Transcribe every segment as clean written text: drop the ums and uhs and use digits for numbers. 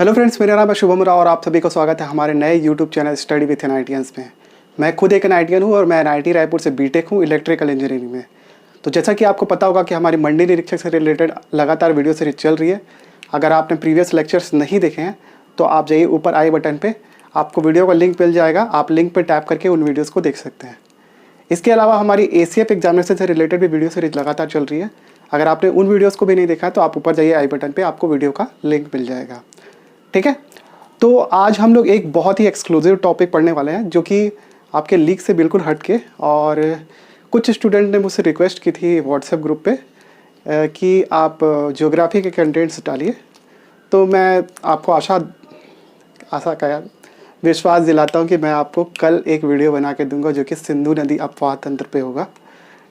Hello friends, मेरा नाम है शुभम राव और आप सभी को स्वागत है हमारे नए यूट्यूब चैनल स्टडी विथ एनआईटियंस में। मैं खुद एक एनआईटियन हूँ और मैं एनआईटी रायपुर से बीटेक हूँ इलेक्ट्रिकल इंजीनियरिंग में। तो जैसा कि आपको पता होगा कि हमारी मंडी निरीक्षक से रिलेटेड लगातार वीडियो सीरीज चल रही है। अगर आपने प्रीवियस लेक्चर्स नहीं देखे हैं तो आप जाइए ऊपर आई बटन पर, आपको वीडियो का लिंक मिल जाएगा। आप लिंक पर टैप करके उन वीडियोज़ को देख सकते हैं। इसके अलावा हमारी एसीएफ एग्जामिनेशन से रिलेटेड भी वीडियो सीरीज लगातार चल रही है। अगर आपने उन वीडियोज़ को भी नहीं देखा है तो आप ऊपर जाइए आई बटन पर, आपको वीडियो का लिंक मिल जाएगा। ठीक है, तो आज हम लोग एक बहुत ही एक्सक्लूसिव टॉपिक पढ़ने वाले हैं जो कि आपके लीक से बिल्कुल हट के, और कुछ स्टूडेंट ने मुझसे रिक्वेस्ट की थी व्हाट्सएप ग्रुप पे कि आप ज्योग्राफी के कंटेंट्स डालिए। तो मैं आपको आशा का विश्वास दिलाता हूँ कि मैं आपको कल एक वीडियो बना के दूंगा जो कि सिंधु नदी अपवाह तंत्र पे होगा।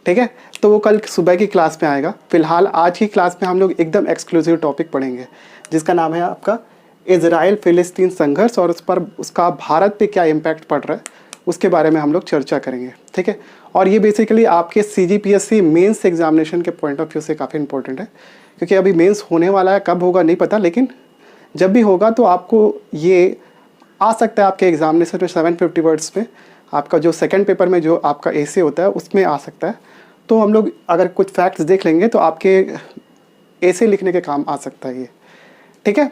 ठीक है, तो वो कल सुबह की क्लास में आएगा। फिलहाल आज की क्लास में हम लोग एकदम एक्सक्लूसिव टॉपिक पढ़ेंगे जिसका नाम है आपका इजराइल फिलिस्तीन संघर्ष, और उस पर उसका भारत पे क्या इम्पैक्ट पड़ रहा है उसके बारे में हम लोग चर्चा करेंगे। ठीक है, और ये बेसिकली आपके CGPSC मेंस एग्जामिनेशन के पॉइंट ऑफ व्यू से काफ़ी इंपॉर्टेंट है, क्योंकि अभी मेंस होने वाला है, कब होगा नहीं पता, लेकिन जब भी होगा तो आपको ये आ सकता है आपके एग्जामिनेशन में 750 वर्ड्स में। आपका जो सेकेंड पेपर में जो आपका एसे होता है उसमें आ सकता है। तो हम लोग अगर कुछ फैक्ट्स देख लेंगे तो आपके एसे लिखने के काम आ सकता है ये। ठीक है,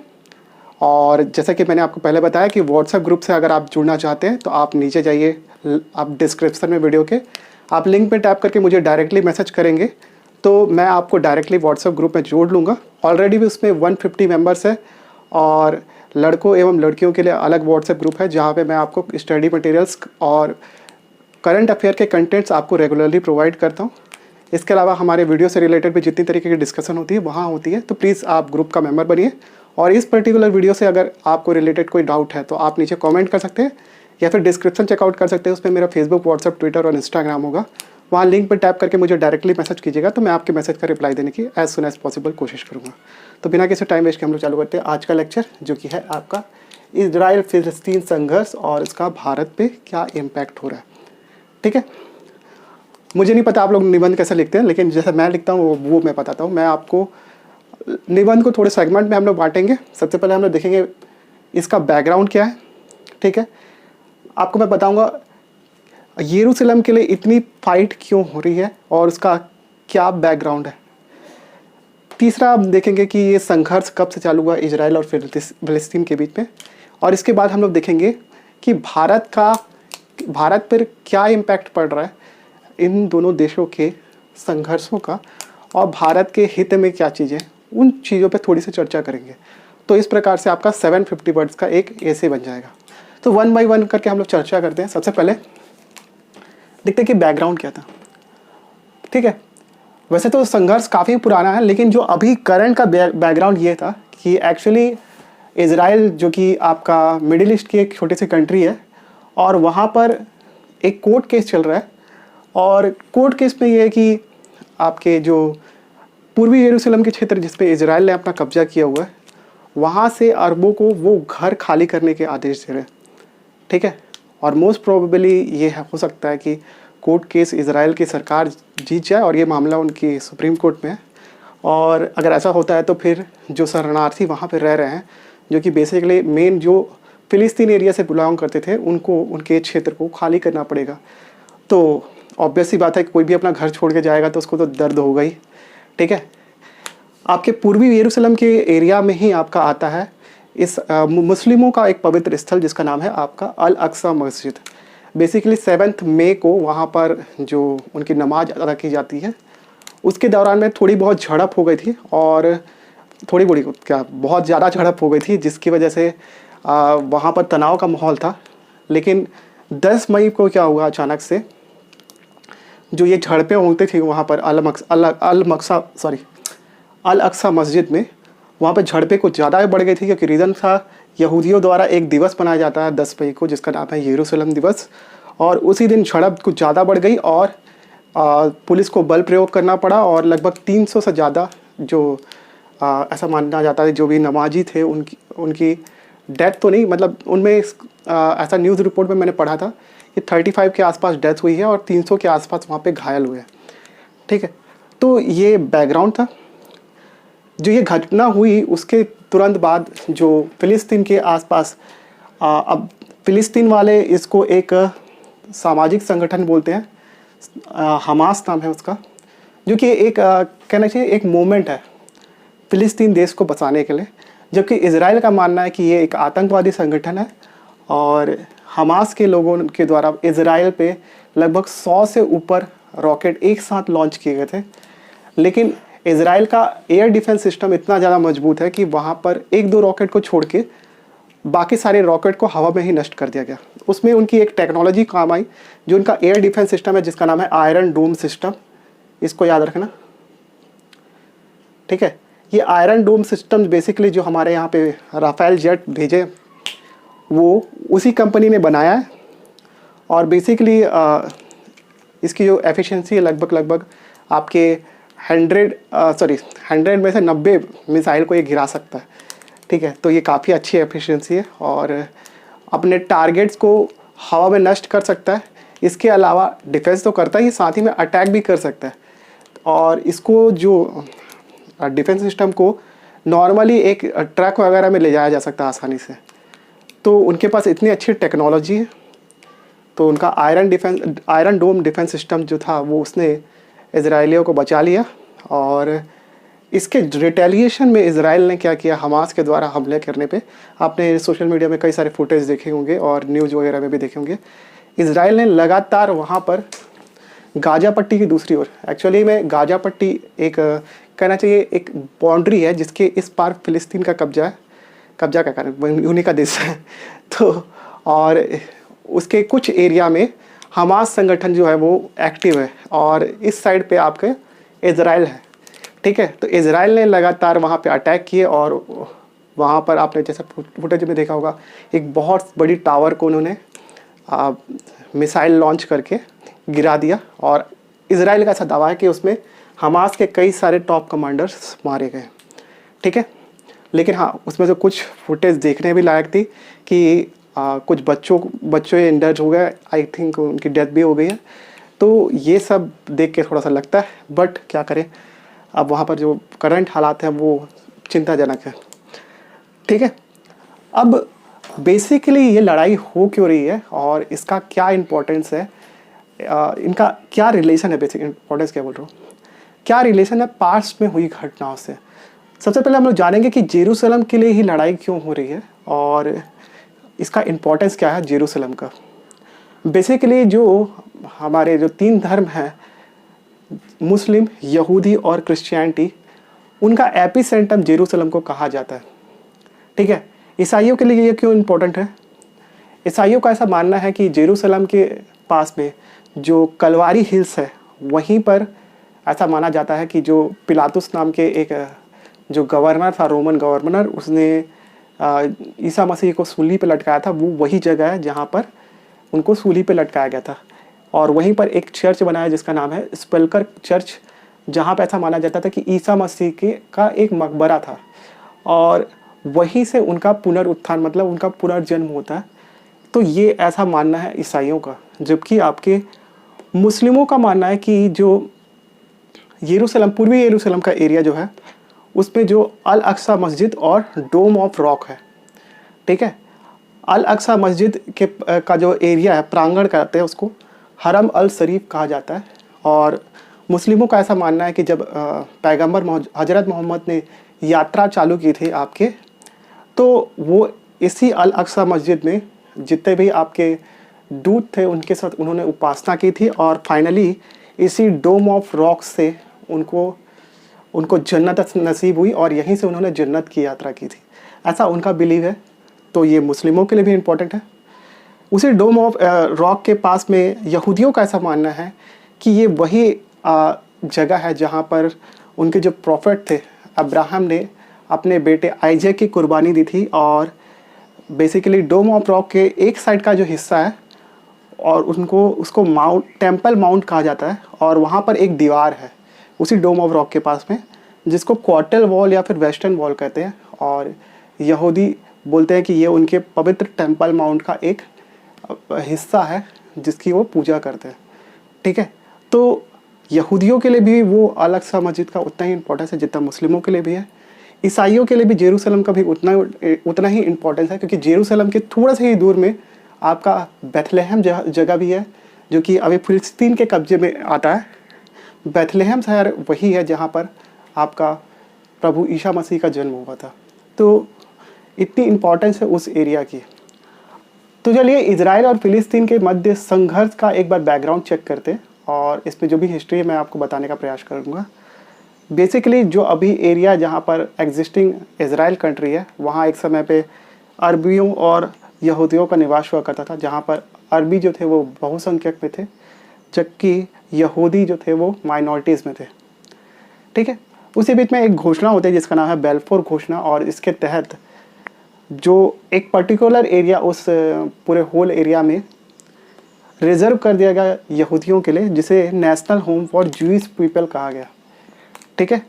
और जैसा कि मैंने आपको पहले बताया कि व्हाट्सएप ग्रुप से अगर आप जुड़ना चाहते हैं तो आप नीचे जाइए, आप डिस्क्रिप्शन में वीडियो के आप लिंक पे टैप करके मुझे डायरेक्टली मैसेज करेंगे तो मैं आपको डायरेक्टली व्हाट्सएप ग्रुप में जोड़ लूँगा। ऑलरेडी भी उसमें 150 मेंबर्स है, और लड़कों एवं लड़कियों के लिए अलग व्हाट्सएप ग्रुप है जहाँ पे मैं आपको स्टडी मटेरियल्स और करंट अफेयर के कंटेंट्स आपको रेगुलरली प्रोवाइड करता हूँ। इसके अलावा हमारे वीडियो से रिलेटेड भी जितनी तरीके की डिस्कशन होती है वहाँ होती है, तो प्लीज़ आप ग्रुप का मेंबर बनिए। और इस पर्टिकुलर वीडियो से अगर आपको रिलेटेड कोई डाउट है तो आप नीचे कमेंट कर सकते हैं या फिर डिस्क्रिप्शन चेकआउट कर सकते हैं। उसमें मेरा फेसबुक, व्हाट्सएप, ट्विटर और इंस्टाग्राम होगा। वहाँ लिंक पर टैप करके मुझे डायरेक्टली मैसेज कीजिएगा तो मैं आपके मैसेज का रिप्लाई देने की एज सुन एज पॉसिबल कोशिश करूँगा। तो बिना किसी टाइम वेस्ट के हम लोग चालू करते हैं आज का लेक्चर, जो कि है आपका इजराइल फिलिस्तीन संघर्ष और इसका भारत पे क्या इम्पैक्ट हो रहा है। ठीक है, मुझे नहीं पता आप लोग निबंध कैसे लिखते हैं, लेकिन जैसा मैं लिखता हूँ वो मैं बताता हूँ। मैं आपको निबंध को थोड़े सेगमेंट में हम लोग बांटेंगे। सबसे पहले हम लोग देखेंगे इसका बैकग्राउंड क्या है। ठीक है, आपको मैं बताऊंगा यरूशलेम के लिए इतनी फाइट क्यों हो रही है और उसका क्या बैकग्राउंड है। तीसरा हम देखेंगे कि ये संघर्ष कब से चालू हुआ इजराइल और फिलिस्तीन के बीच में। और इसके बाद हम लोग देखेंगे कि भारत पर क्या इम्पैक्ट पड़ रहा है इन दोनों देशों के संघर्षों का, और भारत के हित में क्या चीज़ें, उन चीज़ों पे थोड़ी सी चर्चा करेंगे। तो इस प्रकार से आपका 750 वर्ड्स का एक एसे बन जाएगा। तो 1 बाय 1 करके हम लोग चर्चा करते हैं। सबसे पहले देखते हैं कि बैकग्राउंड क्या था। ठीक है, वैसे तो संघर्ष काफ़ी पुराना है, लेकिन जो अभी करंट का बैकग्राउंड ये था कि एक्चुअली इजराइल जो कि आपका मिडिल ईस्ट की एक छोटी सी कंट्री है, और वहाँ पर एक कोर्ट केस चल रहा है। और कोर्ट केस में ये है कि आपके जो पूर्वी यरूशलेम के क्षेत्र जिस पे इजराइल ने अपना कब्जा किया हुआ है, वहाँ से अरबों को वो घर खाली करने के आदेश दे रहे हैं। ठीक है, और मोस्ट प्रोबेबली ये हो सकता है कि कोर्ट केस इजराइल की सरकार जीत जाए और ये मामला उनकी सुप्रीम कोर्ट में है। और अगर ऐसा होता है तो फिर जो शरणार्थी वहाँ पर रह रहे हैं, जो कि बेसिकली मेन जो फिलिस्तीन एरिया से बिलोंग करते थे, उनको उनके क्षेत्र को खाली करना पड़ेगा। तो ऑब्वियस सी बात है कि कोई भी अपना घर छोड़ के जाएगा तो उसको तो दर्द होगा ही। ठीक है, आपके पूर्वी यरूशलेम के एरिया में ही आपका आता है इस मुस्लिमों का एक पवित्र स्थल जिसका नाम है आपका अल अक्सा मस्जिद। बेसिकली 7 मई को वहाँ पर जो उनकी नमाज अदा की जाती है, उसके दौरान में थोड़ी बहुत झड़प हो गई थी, और थोड़ी बड़ी क्या बहुत ज़्यादा झड़प हो गई थी, जिसकी वजह से वहाँ पर तनाव का माहौल था। लेकिन 10 मई को क्या हुआ, अचानक से जो ये झड़पें होती थी वहाँ पर अल अक्सा मस्जिद में, वहाँ पर झड़पें कुछ ज़्यादा बढ़ गई थी, क्योंकि रीज़न था यहूदियों द्वारा एक दिवस मनाया जाता है 10 मई को जिसका नाम है यरूशलेम दिवस। और उसी दिन झड़प कुछ ज़्यादा बढ़ गई और पुलिस को बल प्रयोग करना पड़ा, और लगभग 300 से ज़्यादा जो ऐसा माना जाता है जो भी नमाजी थे उनकी डेथ तो नहीं, मतलब उनमें ऐसा न्यूज़ रिपोर्ट में मैंने पढ़ा था कि 35 के आसपास डेथ हुई है और 300 के आसपास वहाँ पे घायल हुए हैं। ठीक है, तो ये बैकग्राउंड था। जो ये घटना हुई उसके तुरंत बाद जो फ़िलिस्तीन के आसपास अब फ़िलिस्तीन वाले इसको एक सामाजिक संगठन बोलते हैं, हमास नाम है उसका, जो कि एक कहना चाहिए एक मूवमेंट है फ़िलिस्तीन देश को बचाने के लिए, जबकि इज़राइल का मानना है कि ये एक आतंकवादी संगठन है और हमास के लोगों के द्वारा इज़राइल पे लगभग 100 से ऊपर रॉकेट एक साथ लॉन्च किए गए थे। लेकिन इज़राइल का एयर डिफेंस सिस्टम इतना ज़्यादा मजबूत है कि वहाँ पर एक दो रॉकेट को छोड़ के बाकी सारे रॉकेट को हवा में ही नष्ट कर दिया गया। उसमें उनकी एक टेक्नोलॉजी काम आई जो उनका एयर डिफेंस सिस्टम है, जिसका नाम है आयरन डोम सिस्टम। इसको याद रखना, ठीक है। ये आयरन डोम सिस्टम बेसिकली जो हमारे यहाँ पे राफेल जेट भेजे वो उसी कंपनी ने बनाया है और बेसिकली इसकी जो एफिशिएंसी है लगभग आपके 100 में से 90 मिसाइल को ये गिरा सकता है, ठीक है। तो ये काफ़ी अच्छी एफिशिएंसी है और अपने टारगेट्स को हवा में नष्ट कर सकता है। इसके अलावा डिफेंस तो करता ही, साथ ही में अटैक भी कर सकता है। और इसको जो डिफेंस सिस्टम को नॉर्मली एक ट्रक वगैरह में ले जाया जा सकता है आसानी से, तो उनके पास इतनी अच्छी टेक्नोलॉजी है। तो उनका आयरन डोम डिफेंस सिस्टम जो था वो उसने इजराइलियों को बचा लिया। और इसके रिटेलिएशन में इजराइल ने क्या किया, हमास के द्वारा हमले करने पे आपने सोशल मीडिया में कई सारे फुटेज देखे होंगे और न्यूज़ वगैरह में भी देखे होंगे। इजराइल ने लगातार वहाँ पर गाजा पट्टी की दूसरी ओर, एक्चुअली में गाजा पट्टी एक कहना चाहिए एक बाउंड्री है जिसके इस पार फ़िलिस्तीन का कब्जा का कारण उन्हीं का देश है। तो और उसके कुछ एरिया में हमास संगठन जो है वो एक्टिव है और इस साइड पे आपके इजराइल है, ठीक है। तो इजराइल ने लगातार वहाँ पे अटैक किए और वहाँ पर आपने जैसा फुटेज में देखा होगा एक बहुत बड़ी टावर को उन्होंने मिसाइल लॉन्च करके गिरा दिया। और इजराइल का ऐसा दावा है कि उसमें हमास के कई सारे टॉप कमांडर्स मारे गए, ठीक है। लेकिन हाँ, उसमें से कुछ फुटेज देखने भी लायक थी कि कुछ बच्चों इंजर्ड हो गए, आई थिंक उनकी डेथ भी हो गई है। तो ये सब देख के थोड़ा सा लगता है, बट क्या करें, अब वहाँ पर जो करंट हालात हैं वो चिंताजनक है, ठीक है। अब बेसिकली ये लड़ाई हो क्यों रही है और इसका क्या इम्पोर्टेंस है, इनका क्या रिलेशन है, बेसिक इम्पोर्टेंस क्या बोल रहा हूँ, क्या रिलेशन है पास्ट में हुई घटनाओं से। सबसे पहले हम लोग जानेंगे कि जेरूसलम के लिए ही लड़ाई क्यों हो रही है और इसका इम्पोर्टेंस क्या है जेरूसलम का। बेसिकली जो हमारे जो 3 धर्म हैं, मुस्लिम, यहूदी और क्रिश्चियनिटी, उनका एपिसेंटर जेरूसलम को कहा जाता है, ठीक है। ईसाइयों के लिए ये क्यों इम्पोर्टेंट है, ईसाइयों का ऐसा मानना है कि जेरूसलम के पास में जो कलवारी हिल्स है वहीं पर ऐसा माना जाता है कि जो पिलातुस नाम के एक जो गवर्नर था, रोमन गवर्नर, उसने ईसा मसीह को सूली पे लटकाया था। वो वही जगह है जहाँ पर उनको सूली पे लटकाया गया था और वहीं पर एक चर्च बनाया जिसका नाम है स्पेल्कर चर्च, जहाँ पे ऐसा माना जाता था कि ईसा मसीह का एक मकबरा था और वहीं से उनका पुनरुत्थान मतलब उनका पुनर्जन्म होता है। तो ये ऐसा मानना है ईसाइयों का। जबकि आपके मुस्लिमों का मानना है कि जो यरूशलेम, पूर्वी यरूशलेम का एरिया जो है उसमें जो अल अक्सा मस्जिद और डोम ऑफ रॉक है, ठीक है। अल अक्सा मस्जिद के का जो एरिया है, प्रांगण कहते हैं उसको, हरम अल शरीफ कहा जाता है। और मुस्लिमों का ऐसा मानना है कि जब पैगंबर हजरत मोहम्मद ने यात्रा चालू की थी आपके, तो वो इसी अल अक्सा मस्जिद में जितने भी आपके दूत थे उनके साथ उन्होंने उपासना की थी और फाइनली इसी डोम ऑफ रॉक से उनको जन्नत नसीब हुई और यहीं से उन्होंने जन्नत की यात्रा की थी, ऐसा उनका बिलीव है। तो ये मुस्लिमों के लिए भी इम्पोर्टेंट है। उसी डोम ऑफ रॉक के पास में यहूदियों का ऐसा मानना है कि ये वही जगह है जहाँ पर उनके जो प्रॉफिट थे अब्राहम ने अपने बेटे आइजैक की कुर्बानी दी थी। और बेसिकली डोम ऑफ रॉक के एक साइड का जो हिस्सा है और उसको टेम्पल माउंट कहा जाता है और वहाँ पर एक दीवार है उसी डोम ऑफ रॉक के पास में जिसको क्वार्टर वॉल या फिर वेस्टर्न वॉल कहते हैं। और यहूदी बोलते हैं कि ये उनके पवित्र टेम्पल माउंट का एक हिस्सा है जिसकी वो पूजा करते हैं, ठीक है। तो यहूदियों के लिए भी वो अलग सा मस्जिद का उतना ही इम्पोर्टेंस है जितना मुस्लिमों के लिए भी है। ईसाइयों के लिए भी जेरूसलम का भी उतना ही इम्पोर्टेंस है, क्योंकि जेरूसलम के थोड़ा सा ही दूर में आपका बेथलेहम जगह भी है, जो कि अभी फिलिस्तीन के कब्जे में आता है। बेथलेहम शहर वही है जहाँ पर आपका प्रभु ईसा मसीह का जन्म हुआ था। तो इतनी इम्पोर्टेंस है उस एरिया की। तो चलिए इजराइल और फिलिस्तीन के मध्य संघर्ष का एक बार बैकग्राउंड चेक करते हैं, और इसमें जो भी हिस्ट्री है मैं आपको बताने का प्रयास करूँगा। बेसिकली जो अभी एरिया जहाँ पर एग्जिस्टिंग इजराइल कंट्री है, वहाँ एक समय पे अरबियों और यहूदियों का निवास हुआ करता था, जहाँ पर अरबी जो थे वो बहुसंख्यक में थे, जबकि यहूदी जो थे वो माइनॉरिटीज़ में थे। ठीक है, उसी बीच में एक घोषणा होती है जिसका नाम है बेल्फोर घोषणा, और इसके तहत जो एक पर्टिकुलर एरिया उस पूरे होल एरिया में रिजर्व कर दिया गया यहूदियों के लिए, जिसे national home for Jewish people कहा गया। ठीक है,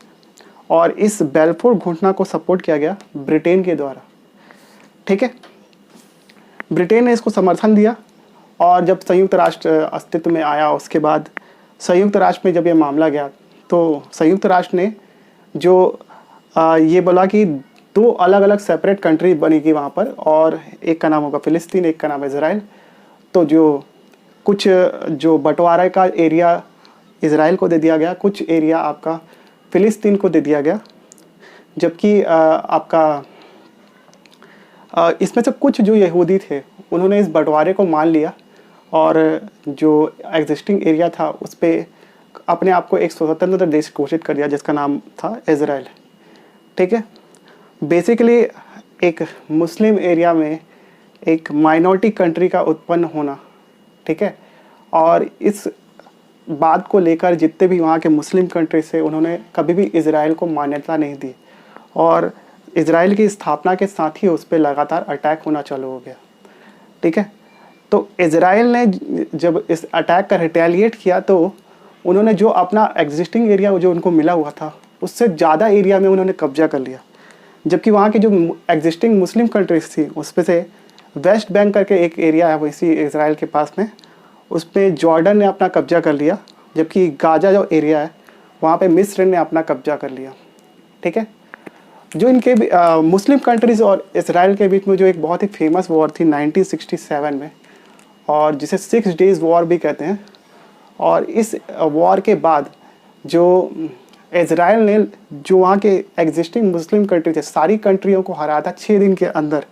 और इस बेल्फोर घोषणा को सपोर्ट किया गया ब्रिटेन के द्वारा। ठीक है, ब्रिटेन ने इसको समर्थन दिया, और जब संयुक्त राष्ट्र अस्तित्व में आया उसके बाद संयुक्त राष्ट्र में जब ये मामला गया, तो संयुक्त राष्ट्र ने जो ये बोला कि दो अलग अलग सेपरेट कंट्री बनेगी वहाँ पर, और एक का नाम होगा फिलिस्तीन, एक का नाम है इजराइल। तो जो बंटवारे का एरिया इजराइल को दे दिया गया, कुछ एरिया आपका फिलिस्तीन को दे दिया गया, जबकि आपका इसमें से कुछ जो यहूदी थे उन्होंने इस बंटवारे को मान लिया, और जो एग्जिस्टिंग एरिया था उस पर अपने आप को एक स्वतंत्र देश घोषित कर दिया, जिसका नाम था इजराइल। ठीक है, बेसिकली एक मुस्लिम एरिया में एक माइनॉरिटी कंट्री का उत्पन्न होना। ठीक है, और इस बात को लेकर जितने भी वहाँ के मुस्लिम कंट्रीज थे उन्होंने कभी भी इजराइल को मान्यता नहीं दी, और इजराइल की स्थापना के साथ ही उस पर लगातार अटैक होना चालू हो गया। ठीक है, तो इजराइल ने जब इस अटैक का रिटेलिएट किया, तो उन्होंने जो अपना एग्जिस्टिंग एरिया जो उनको मिला हुआ था उससे ज़्यादा एरिया में उन्होंने कब्जा कर लिया, जबकि वहाँ की जो एग्जिस्टिंग मुस्लिम कंट्रीज थी उस पर से वेस्ट बैंक करके एक एरिया है वैसी इजराइल के पास में, उस पर जॉर्डन ने अपना कब्जा कर लिया, जबकि गाजा जो एरिया है वहाँ पे मिस्र ने अपना कब्जा कर लिया। ठीक है, जो इनके मुस्लिम कंट्रीज़ और इसराइल के बीच में जो एक बहुत ही फेमस वॉर थी 1967 में, और जिसे 6 डेज़ वॉर भी कहते हैं, और इस वॉर के बाद जो इजराइल ने जो वहाँ के एग्जिस्टिंग मुस्लिम कंट्री थे सारी कंट्रियों को हराया था 6 दिन के अंदर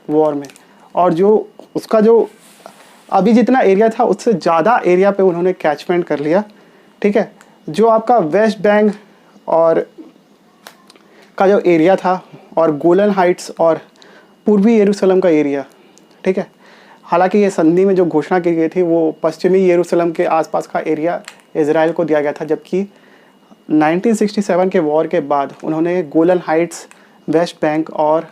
वॉर में, और जो उसका जो अभी जितना एरिया था उससे ज़्यादा एरिया पे उन्होंने कैचमेंट कर लिया। ठीक है, जो आपका वेस्ट बैंक और का जो एरिया था, और गोलन हाइट्स और पूर्वी यरूशलेम का एरिया। ठीक है, हालांकि ये संधि में जो घोषणा की गई थी वो पश्चिमी यरूशलेम के आसपास का एरिया इजराइल को दिया गया था, जबकि 1967 के वॉर के बाद उन्होंने गोलन हाइट्स, वेस्ट बैंक और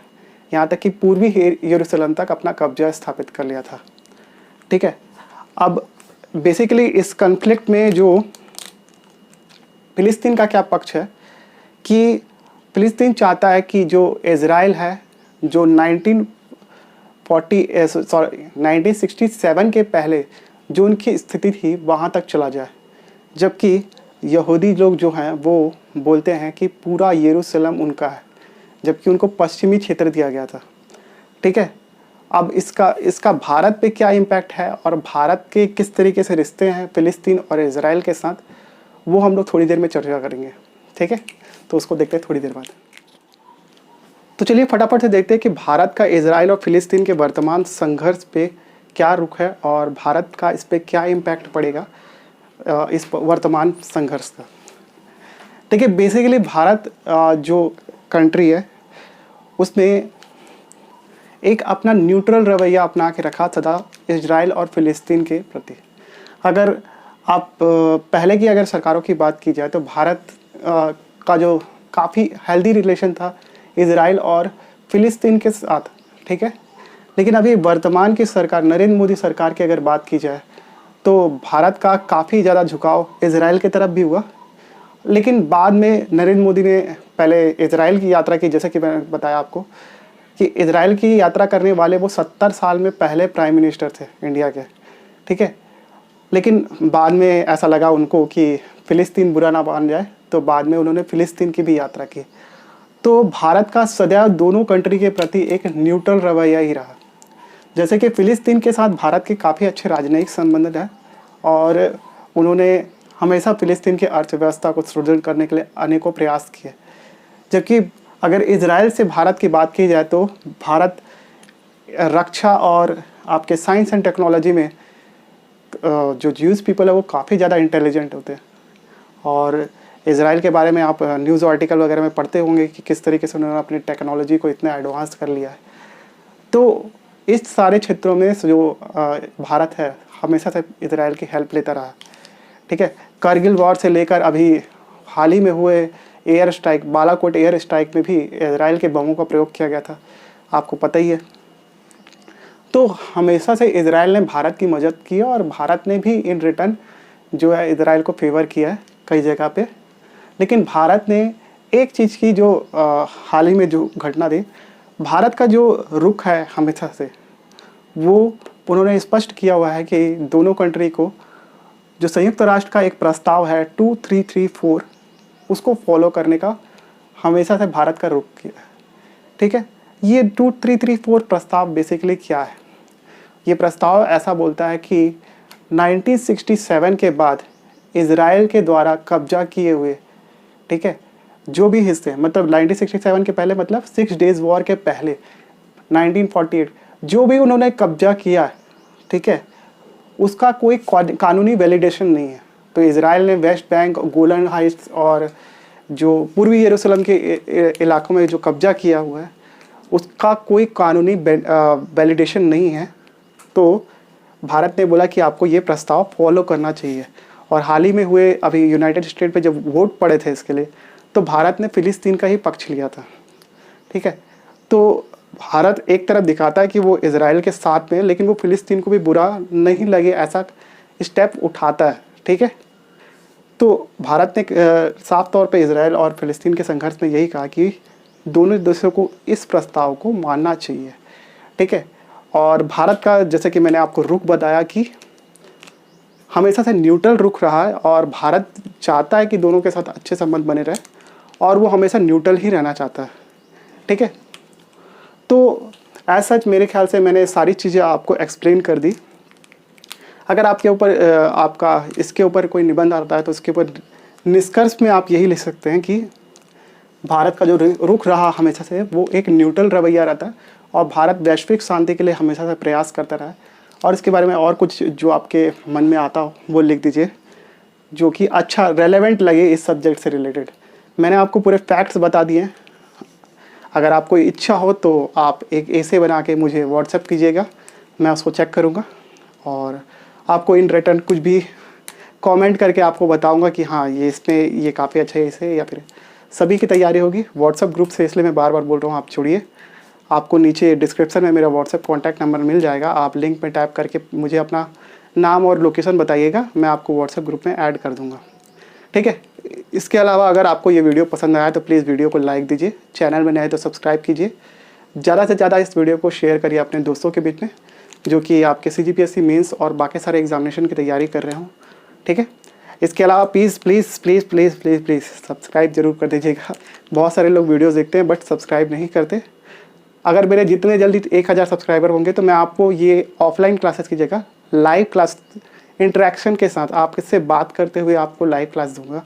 यहाँ तक कि पूर्वी यरूशलेम तक अपना कब्जा स्थापित कर लिया था। ठीक है, अब बेसिकली इस कन्फ्लिक्ट में जो फिलिस्तीन का क्या पक्ष है कि फिलिस्तीन चाहता है कि जो इजराइल है जो 1967 के पहले जो उनकी स्थिति थी वहाँ तक चला जाए, जबकि यहूदी लोग जो हैं वो बोलते हैं कि पूरा यरूशलेम उनका है, जबकि उनको पश्चिमी क्षेत्र दिया गया था। ठीक है, अब इसका भारत पे क्या इम्पैक्ट है और भारत के किस तरीके से रिश्ते हैं फिलिस्तीन और इजराइल के साथ, वो हम लोग थोड़ी देर में चर्चा करेंगे। ठीक है, तो उसको देखते हैं थोड़ी देर बाद। तो चलिए फटाफट से देखते हैं कि भारत का इजराइल और फिलिस्तीन के वर्तमान संघर्ष पे क्या रुख है और भारत का इस पर क्या इम्पैक्ट पड़ेगा इस वर्तमान संघर्ष का। ठीक है, बेसिकली भारत जो कंट्री है उसने एक अपना न्यूट्रल रवैया अपना के रखा सदा इजराइल और फिलिस्तीन के प्रति। अगर आप पहले की अगर सरकारों की बात की जाए तो भारत का जो काफ़ी हेल्दी रिलेशन था इजराइल और फिलिस्तीन के साथ। ठीक है, लेकिन अभी वर्तमान की सरकार नरेंद्र मोदी सरकार की अगर बात की जाए तो भारत का काफ़ी ज़्यादा झुकाव इजराइल की तरफ भी हुआ, लेकिन बाद में नरेंद्र मोदी ने पहले इजराइल की यात्रा की, जैसे कि मैंने बताया आपको कि इजराइल की यात्रा करने वाले वो 70 साल में पहले प्राइम मिनिस्टर थे इंडिया के। ठीक है, लेकिन बाद में ऐसा लगा उनको कि फ़िलिस्तीन बुरा ना मान जाए, तो बाद में उन्होंने फ़िलिस्तीन की भी यात्रा की। तो भारत का सदैव दोनों कंट्री के प्रति एक न्यूट्रल रवैया ही रहा। जैसे कि फ़िलिस्तीन के साथ भारत के काफ़ी अच्छे राजनयिक संबंध हैं और उन्होंने हमेशा फ़िलिस्तीन की अर्थव्यवस्था को सुदृढ़ करने के लिए अनेकों प्रयास किए। जबकि अगर इजराइल से भारत की बात की जाए तो भारत रक्षा और आपके साइंस एंड टेक्नोलॉजी में जो ज्यूज़ पीपल है वो काफ़ी ज़्यादा इंटेलिजेंट होते हैं। और इजराइल के बारे में आप न्यूज़ आर्टिकल वगैरह में पढ़ते होंगे कि किस तरीके से उन्होंने अपनी टेक्नोलॉजी को इतना एडवांस कर लिया है। तो इस सारे क्षेत्रों में जो भारत है हमेशा से इजराइल की हेल्प लेता रहा। ठीक है, कारगिल वॉर से लेकर अभी हाल ही में हुए air strike, Balakot air strike में भी इजराइल के बमों का प्रयोग किया गया था, आपको पता ही है। तो हमेशा से इजराइल ने भारत की मदद की और भारत ने भी इन रिटर्न जो है इजराइल को फेवर किया है कई जगह पे। लेकिन भारत ने एक चीज़ की जो हाल ही में जो घटना थी, भारत का जो रुख है हमेशा से वो उन्होंने स्पष्ट किया हुआ है कि दोनों कंट्री को जो संयुक्त राष्ट्र का एक प्रस्ताव है 2334 उसको फॉलो करने का हमेशा से भारत का रुख किया है। ठीक है, ये 2334 प्रस्ताव बेसिकली क्या है? ये प्रस्ताव ऐसा बोलता है कि 1967 के बाद इजराइल के द्वारा कब्जा किए हुए, ठीक है, जो भी हिस्से, मतलब 1967 के पहले, मतलब 6 डेज़ वॉर के पहले 1948 जो भी उन्होंने कब्जा किया, ठीक है, उसका कोई कानूनी वैलिडेशन नहीं है। तो इजराइल ने वेस्ट बैंक, गोलन हाइट्स और जो पूर्वी यरूशलेम के इलाकों में जो कब्जा किया हुआ है उसका कोई कानूनी वैलिडेशन नहीं है। तो भारत ने बोला कि आपको ये प्रस्ताव फॉलो करना चाहिए। और हाल ही में हुए अभी यूनाइटेड स्टेट पे जब वोट पड़े थे इसके लिए, तो भारत ने फ़िलिस्तीन का ही पक्ष लिया था। ठीक है, तो भारत एक तरफ दिखाता है कि वो इजराइल के साथ में, लेकिन वो फ़िलिस्तीन को भी बुरा नहीं लगे ऐसा स्टेप उठाता है। ठीक है, तो भारत ने साफ तौर पे इजराइल और फ़िलिस्तीन के संघर्ष में यही कहा कि दोनों देशों को इस प्रस्ताव को मानना चाहिए। ठीक है, और भारत का जैसे कि मैंने आपको रुख बताया कि हमेशा से न्यूट्रल रुख रहा है और भारत चाहता है कि दोनों के साथ अच्छे संबंध बने रहे और वो हमेशा न्यूट्रल ही रहना चाहता है। ठीक है, तो एज सच मेरे ख्याल से मैंने सारी चीज़ें आपको एक्सप्लेन कर दी। अगर आपके ऊपर आपका इसके ऊपर कोई निबंध आता है तो इसके ऊपर निष्कर्ष में आप यही लिख सकते हैं कि भारत का जो रुख रहा हमेशा से वो एक न्यूट्रल रवैया रहता है और भारत वैश्विक शांति के लिए हमेशा से प्रयास करता रहा है। और इसके बारे में और कुछ जो आपके मन में आता हो वो लिख दीजिए जो कि अच्छा रेलेवेंट लगे इस सब्जेक्ट से रिलेटेड। मैंने आपको पूरे फैक्ट्स बता दिए हैं। अगर आपको इच्छा हो तो आप एक ऐसे बना के मुझे व्हाट्सएप कीजिएगा, मैं उसको चेक करूँगा और आपको इन रिटर्न कुछ भी कमेंट करके आपको बताऊंगा कि हाँ ये इसमें ये काफ़ी अच्छा है इसे, या फिर सभी की तैयारी होगी व्हाट्सएप ग्रुप से, इसलिए मैं बार बार बोल रहा हूँ आप जुड़िए। आपको नीचे डिस्क्रिप्शन में मेरा व्हाट्सएप कॉन्टैक्ट नंबर मिल जाएगा, आप लिंक में टैप करके मुझे अपना नाम और लोकेशन बताइएगा, मैं आपको व्हाट्सएप ग्रुप में ऐड कर दूँगा। ठीक है, इसके अलावा अगर आपको ये वीडियो पसंद आया तो प्लीज़ वीडियो को लाइक दीजिए, चैनल में नए हैं तो सब्सक्राइब कीजिए, ज़्यादा से ज़्यादा इस वीडियो को शेयर करिए अपने दोस्तों के बीच में जो कि आपके CGPSC मेंस और बाकी सारे एग्जामिनेशन की तैयारी कर रहे हों। ठीक है, इसके अलावा please please please please please please subscribe जरूर कर दीजिएगा। बहुत सारे लोग वीडियोस देखते हैं बट सब्सक्राइब नहीं करते। अगर मेरे जितने जल्दी 1000 सब्सक्राइबर होंगे तो मैं आपको ये ऑफलाइन क्लासेस की जगह लाइव क्लास इंटरेक्शन के साथ आपसे बात करते हुए आपको लाइव क्लास दूंगा,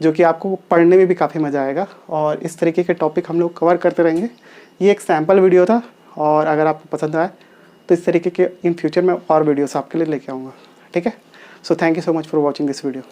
जो कि आपको पढ़ने में भी काफ़ी मज़ा आएगा और इस तरीके के टॉपिक हम लोग कवर करते रहेंगे। ये एक सैम्पल वीडियो था और अगर आपको पसंद आए तो इस तरीके के इन फ्यूचर में और वीडियोस आपके लिए लेके आऊँगा। ठीक है, so thank you so much for watching this video.